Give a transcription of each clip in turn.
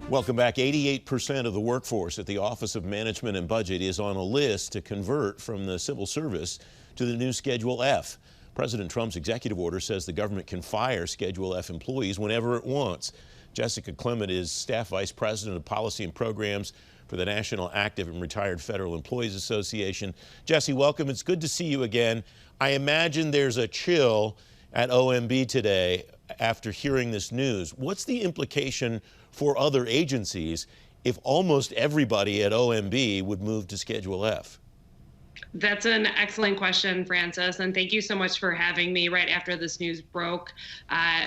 Welcome back. 88% of the workforce at the Office of Management and Budget is on a list to convert from the civil service to the new Schedule F. President Trump's executive order says the government can fire Schedule F employees whenever it wants. Jessica Klement is Staff Vice President of Policy and Programs for the National Active and Retired Federal Employees Association. Jessie, welcome. It's good to see you again. I imagine there's a chill at OMB today after hearing this news. What's the implication for other agencies if almost everybody at OMB would move to Schedule F? That's an excellent question, Francis, and thank you so much for having me right after this news broke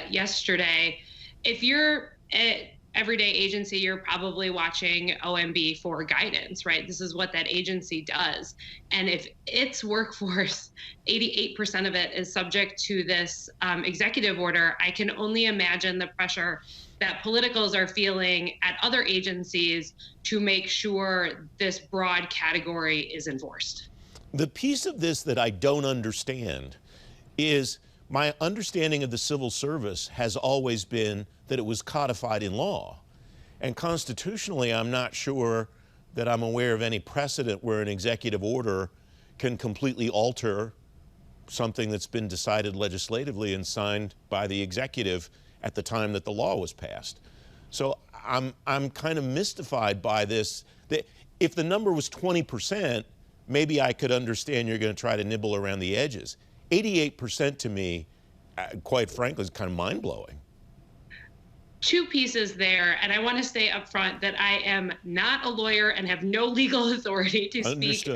yesterday. If you're an everyday agency, you're probably watching OMB for guidance, right? This is what that agency does. And if its workforce, 88% of it is subject to this executive order, I can only imagine the pressure that politicals are feeling at other agencies to make sure this broad category is enforced. The piece of this that I don't understand is my understanding of the civil service has always been that it was codified in law. And constitutionally, I'm not sure that I'm aware of any precedent where an executive order can completely alter something that's been decided legislatively and signed by the executive at the time that the law was passed. So I'm kind of mystified by this. If the number was 20%, maybe I could understand you're going to try to nibble around the edges. 88% to me, quite frankly, is kind of mind-blowing. Two pieces there, and I want to say up front that I am not a lawyer and have no legal authority to speak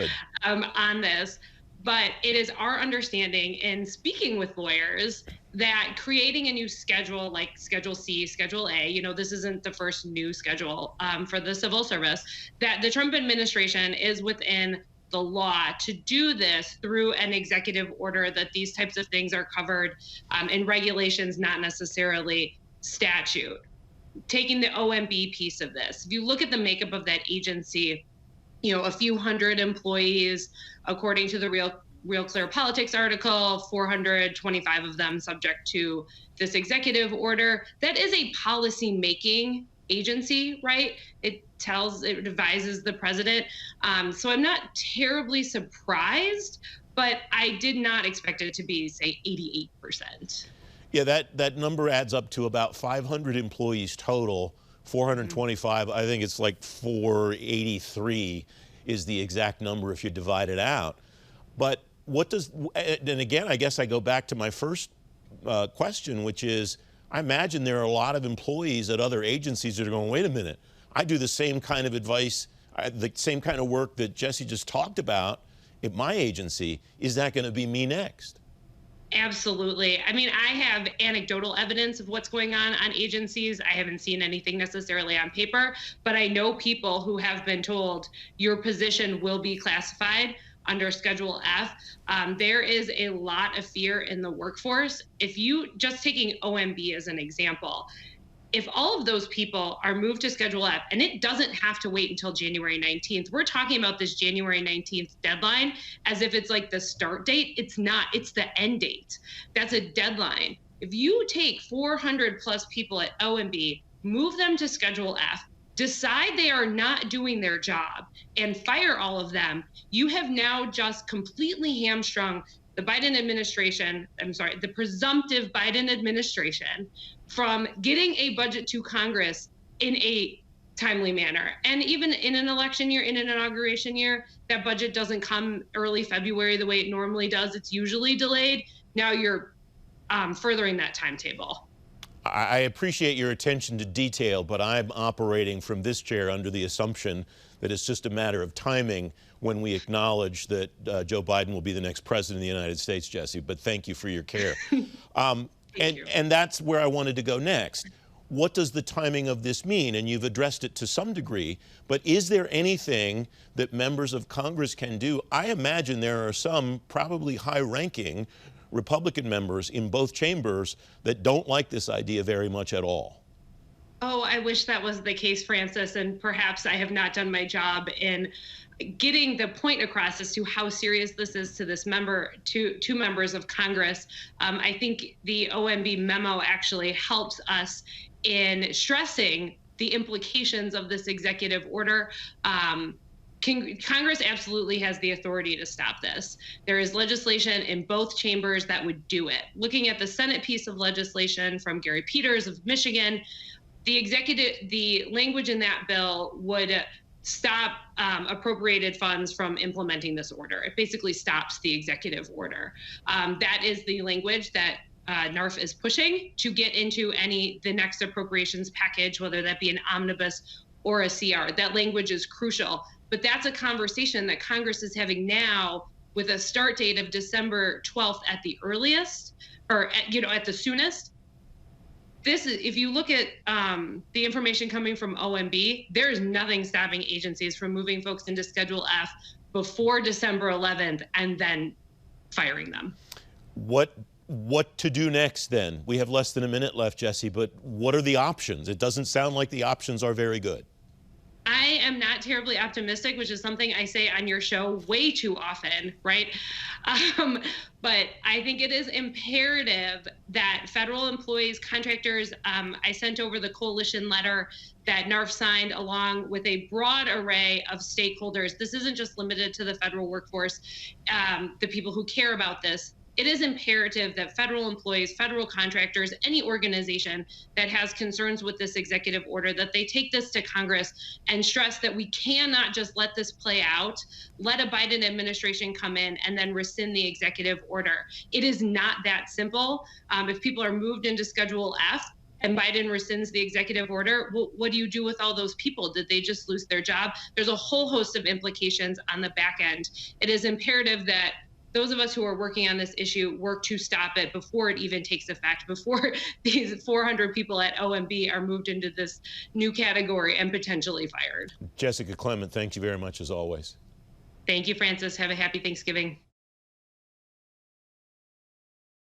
on this. But it is our understanding in speaking with lawyers that creating a new schedule like Schedule C, Schedule A, this isn't the first new schedule for the civil service, that the Trump administration is within the law to do this through an executive order, that these types of things are covered in regulations, not necessarily statute. Taking the OMB piece of this, if you look at the makeup of that agency, a few hundred employees, according to the Real Clear Politics article, 425 of them subject to this executive order. That is a policy-making agency, right? It advises the president. So I'm not terribly surprised, but I did not expect it to be, say, 88%. Yeah, that number adds up to about 500 employees total. 425, I think it's like 483 is the exact number if you divide it out. But and again, I guess I go back to my first question, which is, I imagine there are a lot of employees at other agencies that are going, wait a minute, I do the same kind of advice, the same kind of work that Jessie just talked about at my agency. Is that going to be me next? Absolutely. I mean, I have anecdotal evidence of what's going on agencies. I haven't seen anything necessarily on paper, but I know people who have been told your position will be classified under Schedule F. There is a lot of fear in the workforce. If you, just taking OMB as an example, if all of those people are moved to Schedule F, and it doesn't have to wait until January 19th, we're talking about this January 19th deadline as if it's like the start date. It's not, it's the end date. That's a deadline. If you take 400 plus people at OMB, move them to Schedule F, decide they are not doing their job, and fire all of them, you have now just completely hamstrung the Biden administration, the presumptive Biden administration, from getting a budget to Congress in a timely manner. And even in an election year, in an inauguration year, that budget doesn't come early February the way it normally does. It's usually delayed. Now you're furthering that timetable. I appreciate your attention to detail, but I'm operating from this chair under the assumption that it's just a matter of timing when we acknowledge that Joe Biden will be the next president of the United States, Jessie. But thank you for your care. And that's where I wanted to go next. What does the timing of this mean? And you've addressed it to some degree, but is there anything that members of Congress can do? I imagine there are some probably high-ranking Republican members in both chambers that don't like this idea very much at all. Oh, I wish that was the case, Francis, and perhaps I have not done my job in getting the point across as to how serious this is to this two members of Congress. I think the OMB memo actually helps us in stressing the implications of this executive order. Congress absolutely has the authority to stop this. There is legislation in both chambers that would do it. Looking at the Senate piece of legislation from Gary Peters of Michigan, the language in that bill would stop appropriated funds from implementing this order. It basically stops the executive order. That is the language that NARF is pushing to get into the next appropriations package, whether that be an omnibus or a CR. That language is crucial. But that's a conversation that Congress is having now with a start date of December 12th at the earliest, or at the soonest. This is, if you look at the information coming from OMB, there is nothing stopping agencies from moving folks into Schedule F before December 11th and then firing them. What to do next then? We have less than a minute left, Jesse, but what are the options? It doesn't sound like the options are very good. I am not terribly optimistic, which is something I say on your show way too often, right? But I think it is imperative that federal employees, contractors, I sent over the coalition letter that NARF signed along with a broad array of stakeholders. This isn't just limited to the federal workforce, the people who care about this. It is imperative that federal employees, federal contractors, any organization that has concerns with this executive order, that they take this to Congress and stress that we cannot just let this play out, let a Biden administration come in and then rescind the executive order. It is not that simple. If people are moved into Schedule F and Biden rescinds the executive order, well, what do you do with all those people? Did they just lose their job? There's a whole host of implications on the back end. It is imperative that those of us who are working on this issue work to stop it before it even takes effect, before these 400 people at OMB are moved into this new category and potentially fired. Jessica Klement, thank you very much as always. Thank you, Francis. Have a happy Thanksgiving.